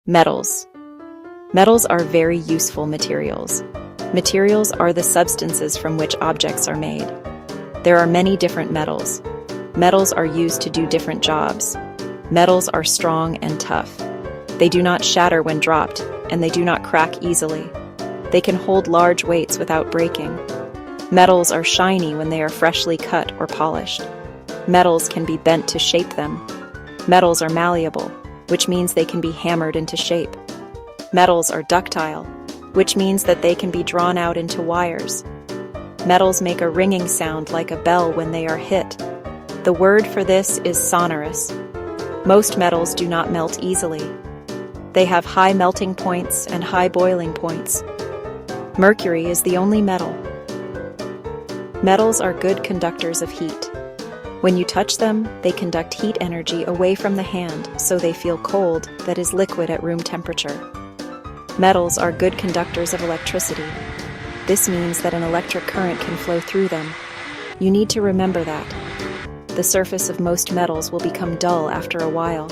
Metals. Metals are very useful materials. Materials are the substances from which objects are made. There are many different metals. Metals are used to do different jobs. Metals are strong and tough. They do not shatter when dropped, and they do not crack easily. They can hold large weights without breaking. Metals are shiny when they are freshly cut or polished. Metals can be bent to shape them. Metals are malleable, which means they can be hammered into shape. Metals are ductile, which means that they can be drawn out into wires. Metals make a ringing sound like a bell when they are hit. The word for this is sonorous. Most metals do not melt easily. They have high melting points and high boiling points. Mercury is the only metal. Metals are good conductors of heat. When you touch them, they conduct heat energy away from the hand so they feel cold that is liquid at room temperature. Metals are good conductors of electricity. This means that an electric current can flow through them. You need to remember that. The surface of most metals will become dull after a while.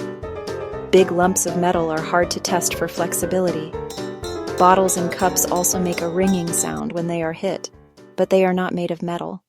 Big lumps of metal are hard to test for flexibility. Bottles and cups also make a ringing sound when they are hit, but they are not made of metal.